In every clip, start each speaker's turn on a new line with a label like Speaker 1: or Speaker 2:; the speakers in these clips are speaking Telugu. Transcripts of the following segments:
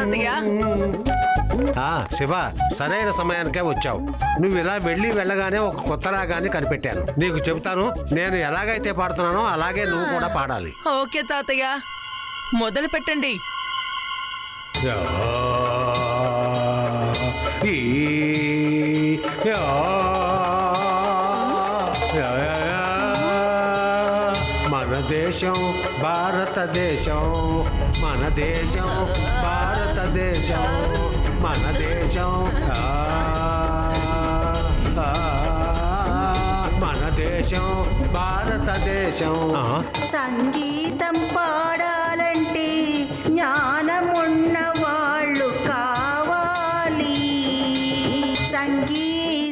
Speaker 1: తాతయ్య.
Speaker 2: శివ, సరైన సమయానికే వచ్చావు. నువ్వు ఇలా వెళ్ళగానే ఒక కొత్త రాగాన్ని కనిపెట్టాను. నీకు చెబుతాను, నేను ఎలాగైతే పాడుతున్నానో అలాగే నువ్వు కూడా పాడాలి.
Speaker 1: ఓకే తాతయ్య, మొదలు పెట్టండి.
Speaker 2: మన దేశం భారతదేశం, మన దేశం భారతదేశం, మన దేశం మన దేశం భారతదేశం.
Speaker 3: సంగీతం పాడాలంటే జ్ఞానమున్న వాళ్ళు కావాలి.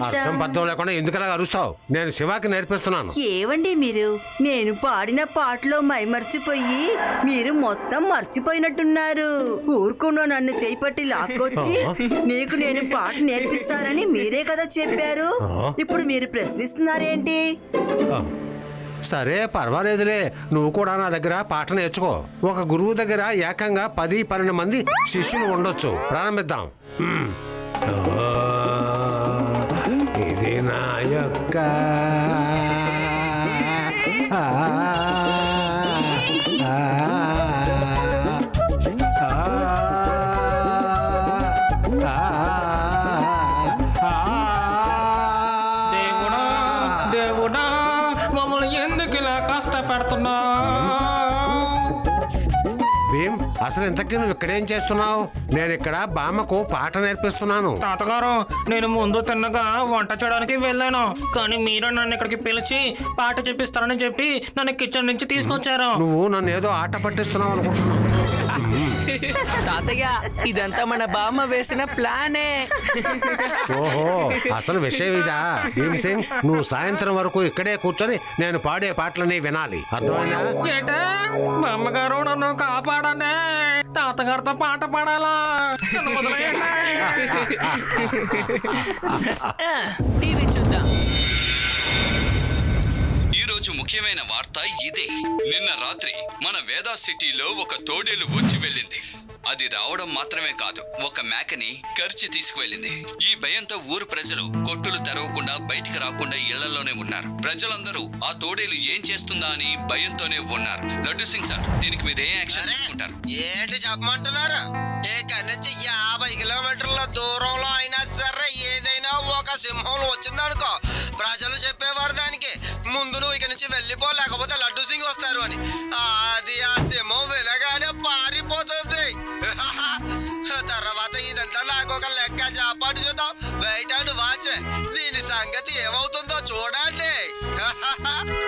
Speaker 2: అర్థం పర్థం లేకుండా ఎందుకలా అరుస్తావు? నేను శివాకి నేర్పిస్తున్నాను.
Speaker 3: ఏవండి మీరు, నేను పాడిన పాటలో మైమర్చిపోయి మీరు మొత్తం మర్చిపోయినట్టున్నారు. ఊరుకున్నా నన్ను చేపట్టి లాక్కొచ్చి నీకు నేను పాట నేర్పిస్తానని మీరే కదా చెప్పారు. ఇప్పుడు మీరు ప్రశ్నిస్తున్నారేంటి?
Speaker 2: సరే పర్వాలేదులే, నువ్వు కూడా నా దగ్గర పాట నేర్చుకో. ఒక గురువు దగ్గర ఏకంగా 10-12 మంది శిష్యులు ఉండొచ్చు. ప్రారంభిద్దాం. ఇది నా యొక్క
Speaker 4: దేవుడా మమ్మల్ని ఎందుకు ఇలా కష్టపెడుతున్నా?
Speaker 2: భీమ్, అసలు ఇంతకీ నువ్వు ఇక్కడేం చేస్తున్నావు? నేను ఇక్కడ బామ్మకు పాట నేర్పిస్తున్నాను.
Speaker 4: తాతగారు, నేను ముందు తిన్నగా వంట చేయడానికి వెళ్ళాను, కానీ మీరు నన్ను ఇక్కడికి పిలిచి పాట చెప్పిస్తారని చెప్పి నన్ను కిచెన్ నుంచి తీసుకొచ్చారు.
Speaker 2: నువ్వు నన్ను ఏదో ఆట పట్టిస్తున్నావు అనుకుంటున్నావు.
Speaker 1: తాతయ్య, ఇదంతా మన బామ్మ వేసిన ప్లానే.
Speaker 2: ఓహో, అసలు విషయం ఇదా? భీమ్ సింగ్, నువ్వు సాయంత్రం వరకు ఇక్కడే కూర్చొని నేను పాడే పాటలని వినాలి. అర్థమైందా?
Speaker 4: ఏంటే బామ్మగారు, నన్ను కాపాడండి. తాతగారితో పాట పాడాలా?
Speaker 1: టీవీ చూద్దాం.
Speaker 5: ఈ రోజు ముఖ్యమైన వార్త ఇదే. నిన్న రాత్రి మన వేదా సిటీలో ఒక తోడేలు వచ్చి వెళ్ళింది. అది రావడం మాత్రమే కాదు, ఒక మేకని కరిచి తీసుకువెళ్ళింది. ఈ భయంతో ఊరు ప్రజలు కొట్టులు తెరవకుండా బయటికి రాకుండా ఇళ్లలోనే ఉన్నారు. ప్రజలందరూ ఆ తోడేలు ఏం చేస్తుందా అని భయంతోనే ఉన్నారు. లడ్డు సింగ్ సార్, దీనికి మీరు ఏం యాక్షన్ తీసుకుంటారు?
Speaker 6: ఏంటి చెప్పమంటున్నారు? ఇక్కడి నుంచి 50 కిలోమీటర్ల దూరంలో అయినా సరే ఏదైనా ఒక సింహం వచ్చిందనుకో, ప్రజలు చెప్పేవారు దానికి ముందు నువ్వు ఇక్కడి నుంచి వెళ్ళిపో, లేకపోతే లడ్డు సింగ్ వస్తారు అని. అది ఆ సింహం వినగానే పారిపోతుంది. తర్వాత ఇదంతా నాకు ఒక లెక్క చాపాటు చూద్దాం. Wait and watch. దీని సంగతి ఏమవుతుందో చూడండి.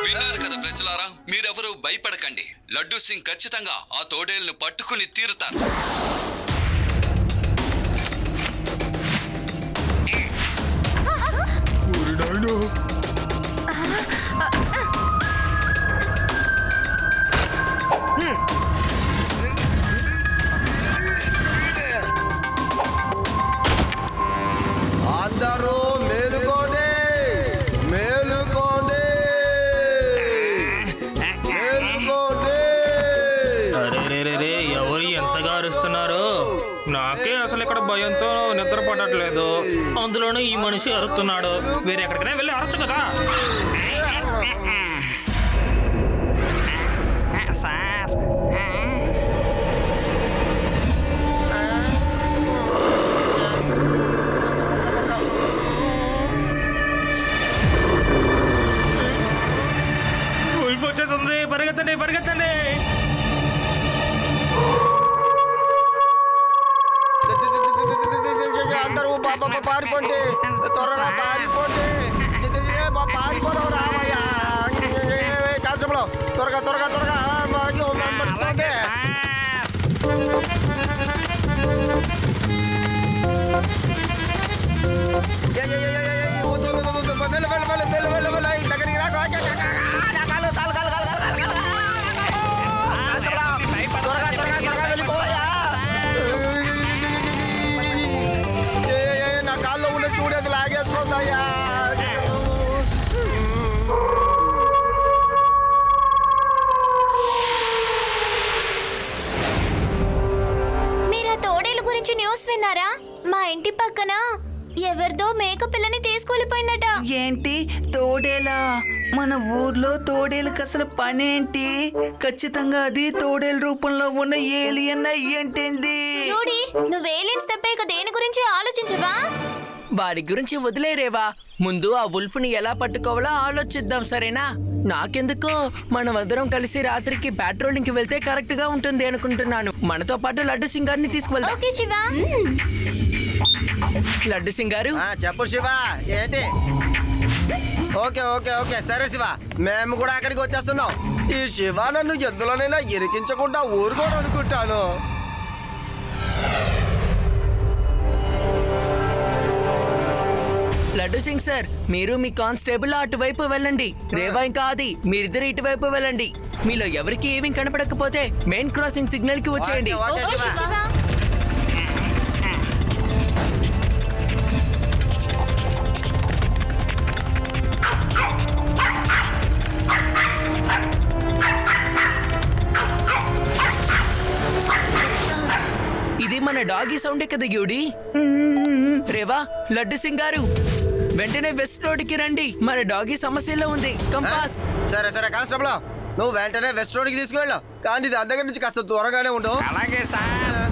Speaker 5: విన్నారు కదా ప్రజలారా, మీరెవరూ భయపడకండి. లడ్డు సింగ్ ఖచ్చితంగా ఆ తోడేళ్లను పట్టుకుని తీరుతారు.
Speaker 6: అందరూ మేలుకోండి, మేలుకోండి, మేలుకోండి.
Speaker 4: అరే, ఎవరు ఎంతగా అరుస్తున్నారు? నాకే అసలు ఇక్కడ భయంతో నిద్ర పడట్లేదు. అందులోనూ ఈ మనిషి అరుస్తున్నాడు. వేరే ఎక్కడికైనా వెళ్ళి అరచు కదా. సార్, వచ్చేస్తుంది. పరిగెత్తండి, పరిగెత్తండి.
Speaker 6: అందరూ పారిపోండి, త్వరగా పారిపోండి. పారిపోదాం రామయ్య. కాల్చంలో త్వరగా త్వరగా త్వరగా పడుతుంది. దగ్గరికి రా. త్వరగా త్వరగా త్వరగా వెళ్ళిపోయా. నా కాల్లో ఉన్న చూడేది లాగేసుకోందయ్యా.
Speaker 7: మీరు ఆ తోడేలు గురించి న్యూస్ విన్నారా? మా ఇంటి పక్కన ఎవరిదో మేక పిల్లని తీసుకెళ్ళిపోయిందట.
Speaker 8: ఏంటి తోడేలా? మన ఊర్లో తోడేలకు అసలు పనేంటి? ఖచ్చితంగా అది తోడేల రూపంలో ఉన్న ఏలియన్ అయ్యేంటేంది?
Speaker 7: జూడీ, నువ్వు ఏలియన్స్ తప్పాక దేని గురించి ఆలోచించవా?
Speaker 1: వాడి గురించి వదిలేరేవా. ముందు ఆ వుల్ఫ్ని ఎలా పట్టుకోవాలో ఆలోచిద్దాం, సరేనా? నాకెందుకో మనమందరం కలిసి రాత్రికి పెట్రోలింగ్ కి వెళ్తే కరెక్ట్ గా ఉంటుంది అనుకుంటున్నాను. మనతో పాటు లడ్డు సింగార్ని తీసుకువెళ్దాం.
Speaker 7: ఓకే శివ.
Speaker 1: లడ్డు సింగారు,
Speaker 6: చెప్పు శివ, ఏంటి? ఓకే ఓకే ఓకే సరే శివ, మేము కూడా అక్కడికి వచ్చేస్తున్నాం. ఈ శివ నన్ను ఎందులోనైనా ఇరికించకుండా ఊరుకోడు అనుకుంటాను.
Speaker 1: లడ్డు సింగ్ సార్, మీరు మీ కానిస్టేబుల్ అటువైపు వెళ్ళండి. రేవా ఇంకా అది మీరిద్దరు ఇటువైపు వెళ్ళండి. మీలో ఎవరికి ఏమీ కనపడకపోతే మెయిన్ క్రాసింగ్ సిగ్నల్ కి వచ్చేయండి.
Speaker 6: Okay,
Speaker 7: okay
Speaker 6: Shiva.
Speaker 7: శివ.
Speaker 1: ఇది మన డాగీ సౌండే కదా యూడి. రేవా, లడ్డు సింగ్ గారు, వెంటనే వెస్ట్ రోడ్ కి రండి. మన డాగీ సమస్యలో ఉంది. కంపాస్.
Speaker 6: సరే సరే కానిస్టేబుల్, నువ్వు వెంటనే వెస్ట్ రోడ్కి తీసుకువెళ్ళు. కానీ దాని దగ్గర నుంచి కాస్త త్వరగానే ఉండు.
Speaker 4: అలాగే సార్.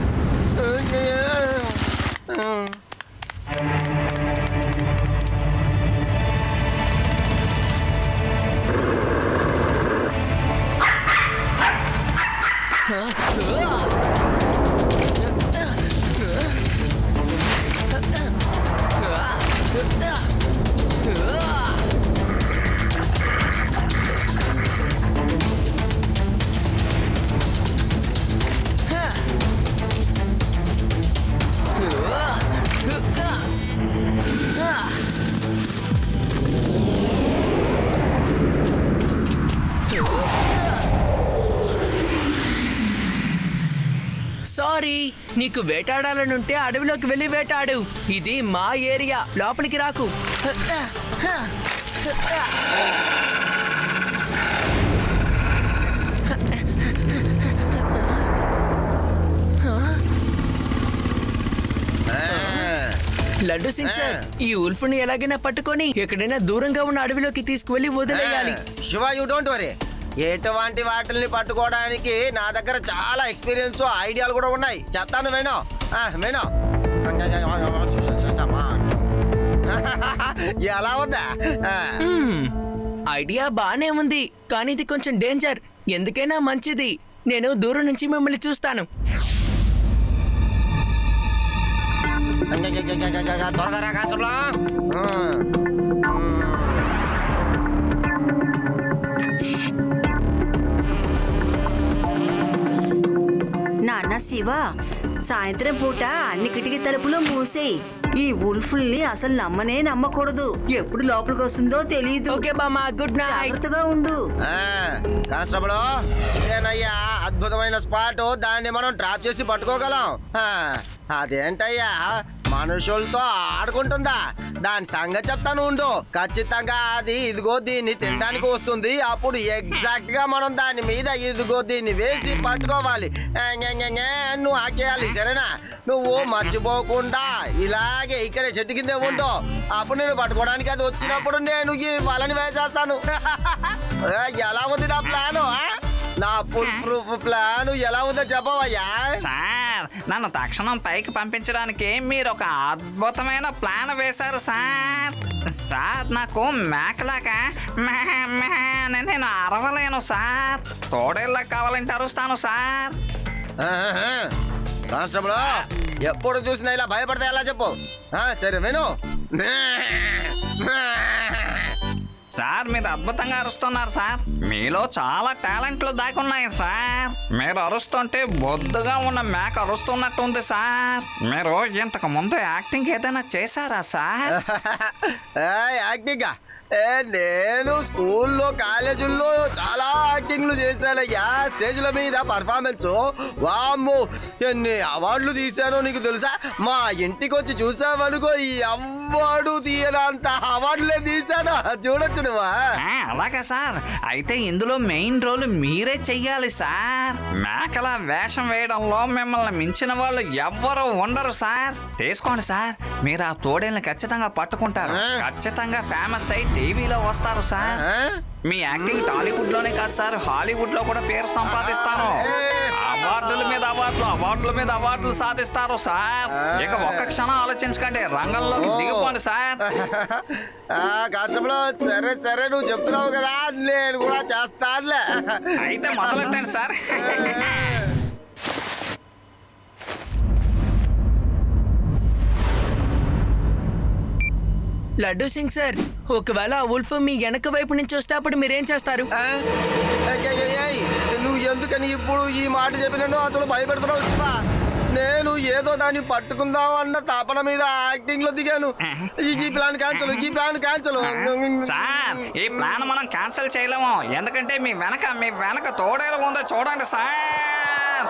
Speaker 1: సారీ, నీకు వేటాడాలనుంటే అడవిలోకి వెళ్ళి వేటాడు. ఇది మా ఏరియా, లోపలికి రాకు. లడ్డు సింగ్ సార్, ఈ ఉల్ఫ్ని ఎలాగైనా పట్టుకొని ఎక్కడైనా దూరంగా ఉన్న అడవిలోకి తీసుకువెళ్ళి వదిలేయాలి.
Speaker 6: Shiva, you don't worry. ఎటువంటి వాటిల్ని పట్టుకోవడానికి నా దగ్గర చాలా ఎక్స్పీరియన్స్, ఐడియాలు కూడా ఉన్నాయి. చెప్తాను, విను. విను. ఎలా ఉందా?
Speaker 1: ఐడియా బానే ఉంది, కానీ ఇది కొంచెం డేంజర్. ఎందుకైనా మంచిది, నేను దూరం నుంచి మిమ్మల్ని చూస్తాను.
Speaker 6: త్వరగా రా కాసంలో.
Speaker 3: నాన్న శివ, సాయంత్రం పూట అన్ని కిటికీ తలుపులు మూసేయి. ఈ ఉల్ఫుల్ని అసలు నమ్మనే నమ్మకూడదు. ఎప్పుడు లోపలికి వస్తుందో తెలియదు.
Speaker 1: ఓకే బామ్మ, గుడ్ నైట్.
Speaker 3: జాగ్రత్తగా ఉండు.
Speaker 6: కానిస్టేబుల్, ఇదేనయ్యా అద్భుతమైన స్పాట్. దాన్ని మనం ట్రాప్ చేసి పట్టుకోగలం. అదేంటయ్యా, మనుషులతో ఆడుకుంటుందా? దాని సంగతి చెప్తాను ఉండు. ఖచ్చితంగా అది ఇదిగో దీన్ని తినడానికి వస్తుంది. అప్పుడు ఎగ్జాక్ట్ గా మనం దాని మీద ఇదిగో దీన్ని వేసి పట్టుకోవాలి. నువ్వు ఆకేయాలి, సరేనా? నువ్వు మర్చిపోకుండా ఇలాగే ఇక్కడే చెట్టు కిందే ఉండు. అప్పుడు నేను పట్టుకోవడానికి అది వచ్చినప్పుడు నేను ఈ వలని వేసేస్తాను. ఎలా ఉంది నా ప్లాను? నా ఫుల్ ప్రూఫ్ ప్లాన్ ఎలా ఉందో చెప్పవయ్యా?
Speaker 8: సార్, నన్ను తక్షణం పైకి పంపించడానికి మీరు ఒక అద్భుతమైన ప్లాన్ వేశారు సార్. సార్, నాకు మేకలాగా నేను అరవలేను సార్. తోడేళ్ళకి కావాలంటే అరుస్తాను సార్.
Speaker 6: కానిస్టేబుల్, ఎప్పుడు చూసినా ఇలా భయపడితే ఎలా చెప్పు? సరే విను.
Speaker 8: సార్, మీరు అద్భుతంగా అరుస్తున్నారు సార్. మీలో చాలా టాలెంట్లు దాగి ఉన్నాయి సార్. మీరు అరుస్తుంటే బొద్దుగా ఉన్న మేక అరుస్తున్నట్టు ఉంది సార్. మీరు ఇంతకు ముందు యాక్టింగ్ ఏదైనా చేశారా సార్?
Speaker 6: యాక్టింగ్? నేను స్కూల్లో కాలేజీల్లో చాలా యాక్టింగ్లు చేశానయ్యా. స్టేజ్ల మీద పర్ఫార్మెన్స్, వామ్మో ఎన్ని అవార్డులు తీశానో నీకు తెలుసా? మా ఇంటికి వచ్చి చూసావనుకో, ఈ అవార్డు తీయనంత అవార్డులే తీశాను. చూడొచ్చు నువ్వా?
Speaker 8: అలాగా సార్, అయితే ఇందులో మెయిన్ రోల్ మీరే చెయ్యాలి సార్. మేకల వేషం వేయడంలో మిమ్మల్ని మించిన వాళ్ళు ఎవ్వరూ ఉండరు సార్. తీసుకోండి సార్, మీరు ఆ తోడేళ్ళని ఖచ్చితంగా పట్టుకుంటారు. ఖచ్చితంగా ఫేమస్ అయి టీవీలో వస్తారు సార్. మీ యాక్టింగ్ టాలీవుడ్ లోనే కాదు సార్, హాలీవుడ్ లో కూడా పేరు సంపాదిస్తారు. అవార్డుల మీద అవార్డులు, అవార్డుల మీద అవార్డులు సాధిస్తారు సార్. ఇక ఒక్క క్షణం ఆలోచించకండి, రంగంలోకి దిగిపోండి సార్.
Speaker 6: కాన్స్టేబుల్, సరే సరే నువ్వు చెప్తున్నావు కదా, నేను కూడా చేస్తానులే.
Speaker 8: అయితే మొదలెట్టండి సార్.
Speaker 1: లడ్డు సింగ్ సార్, ఒకవేళ ఆ ఉల్ఫ్ మీ వెనక వైపు నుంచి వస్తే అప్పుడు మీరేం చేస్తారు?
Speaker 6: నువ్వు ఎందుకని ఇప్పుడు ఈ మాట చెప్పినట్టు అసలు భయపెడుతున్నావు శివ? నేను ఏదో దాన్ని పట్టుకుందాం అన్న తపన మీద యాక్టింగ్ లో దిగాను. ఈ ప్లాన్ క్యాన్సల్, ఈ ప్లాన్ క్యాన్సల్.
Speaker 8: సార్, ఈ ప్లాన్ మనం క్యాన్సిల్ చేయలేము, ఎందుకంటే మీ వెనక తోడేలు ఉందో చూడండి సార్.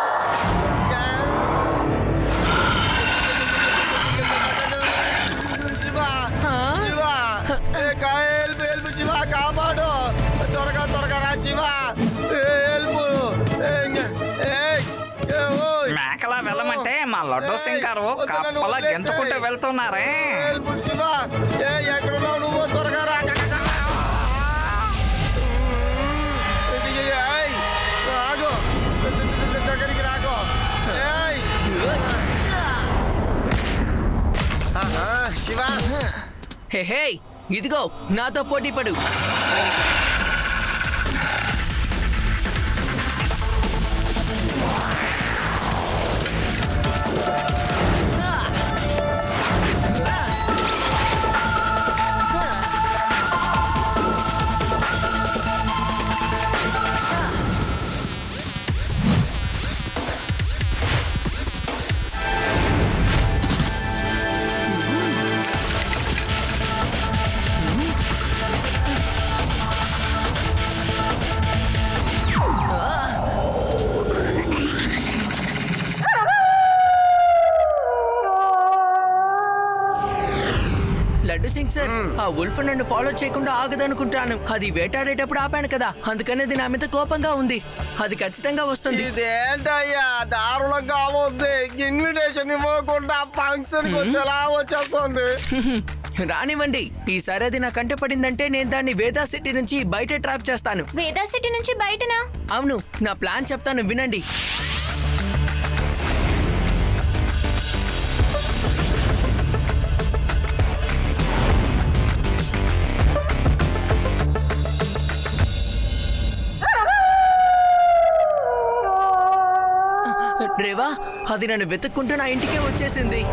Speaker 6: శివ కాపాడు, త్వరగా త్వరగా రా శివ, హెల్ప్.
Speaker 8: మేకలా వెళ్ళమంటే మా లడ్డు సింగ్ గారు కప్పలా గెంతుకుంటూ వెళ్తున్నారే.
Speaker 6: శివ ఎక్కడున్నావు నువ్వు? త్వరగా రా. రాగో, దగ్గరికి రాగో. శివ,
Speaker 1: హే ఇదిగో నాతో పోటీ పడు. లడ్డు సింగ్ సార్, ఆ ఉల్ఫ్ నన్ను ఫాలో చేయకుండా ఆగదనుకుంటాను. అది వేటాడేటప్పుడు ఆపాను కదా, అందుకని అది నా మీద కోపంగా ఉంది. అది ఖచ్చితంగా వస్తుంది.
Speaker 6: ఇదేంటయ్యా దారుణంగా ఉంది. ఇన్విటేషన్ ఇవ్వకుండా ఫంక్షన్ కి వచ్చేలా వచ్చేస్తుంది.
Speaker 1: రానివ్వండి, ఈసారి అది నా కంట పడిందంటే నేను దాన్ని వేదా సిటీ నుంచి బయట ట్రాప్ చేస్తాను.
Speaker 7: వేదా సిటీ నుంచి బయటనా?
Speaker 1: అవును, నా ప్లాన్ చెప్తాను వినండి. రేవా, అది నన్ను వెతుక్కుంటూ నా ఇంటికే వచ్చేసింది.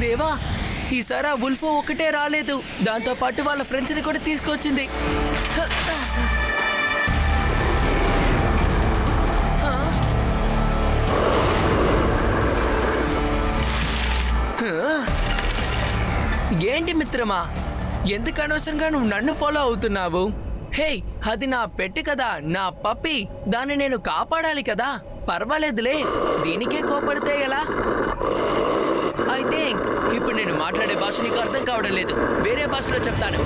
Speaker 1: రేవా, ఈసారి ఆ ఉల్ఫ్ ఒకటే రాలేదు, దాంతో పాటు వాళ్ళ ఫ్రెండ్స్ ని కూడా తీసుకొచ్చింది. ఏంటి మిత్రమా, ఎందుకు అనవసరంగా నువ్వు నన్ను ఫాలో అవుతున్నావు? హే, అది నా పెట్టి కదా, నా పప్పి. దాన్ని నేను కాపాడాలి కదా. పర్వాలేదులే, దీనికే కోపడితే ఎలా? ఐ థింక్ ఇప్పుడు నేను మాట్లాడే భాష నీకు అర్థం కావడం లేదు. వేరే భాషలో చెప్తాను.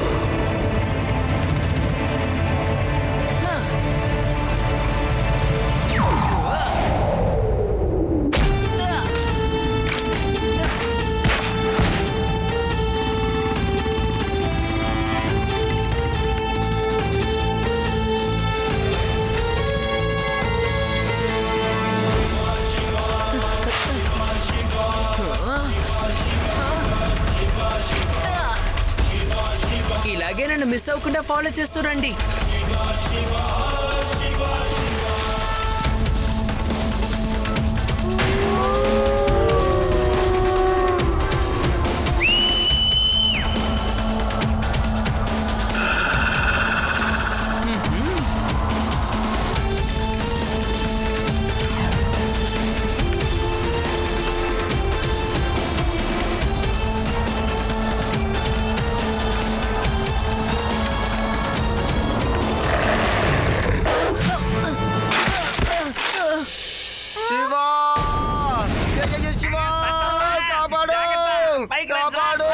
Speaker 1: మిస్ అవ్వకుండా ఫాలో చేస్తూ రండి.
Speaker 6: శివా శివా కాపాడు కాపాడు.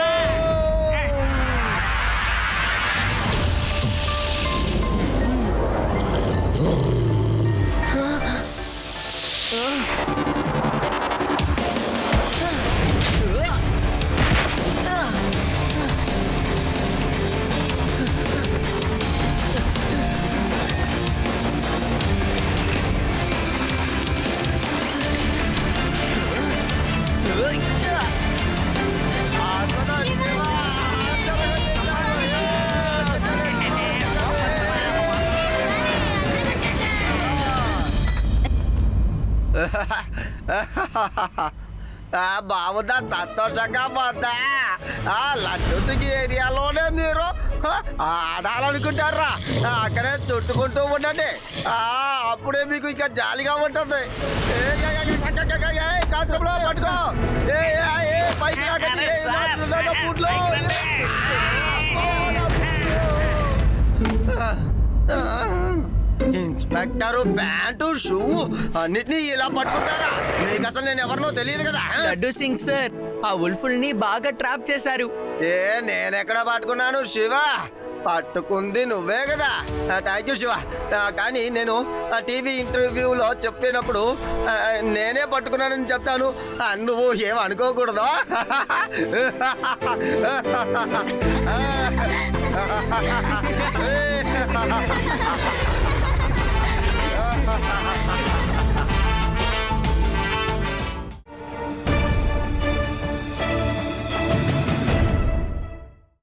Speaker 6: బాగుందా, సంతోషంగా పోతా. లడ్డు సిగి ఏరియాలోనే మీరు ఆడాలనుకుంటారా? అక్కడే చుట్టుకుంటూ ఉండండి. అప్పుడే మీకు ఇంకా జాలిగా ఉంటుంది. కాన్స్టేబుల్ పట్టుకో. పైకి లాగండి. బూట్లో. ఇన్స్పెక్టర్ ప్యాంటు షూ అన్నిటినీ ఇలా పట్టుకుంటారా? మీకు అసలు నేను ఎవరినో తెలియదు కదా.
Speaker 1: లడ్డు సింగ్ సార్, ఆ ఉల్ఫుల్ని బాగా ట్రాప్ చేశారు.
Speaker 6: నేనెక్కడ పట్టుకున్నాను శివ? పట్టుకుంది నువ్వే కదా. Thank you Shiva. కానీ నేను టీవీ ఇంటర్వ్యూలో చెప్పినప్పుడు నేనే పట్టుకున్నానని చెప్తాను. నువ్వు ఏమనుకోకూడదు.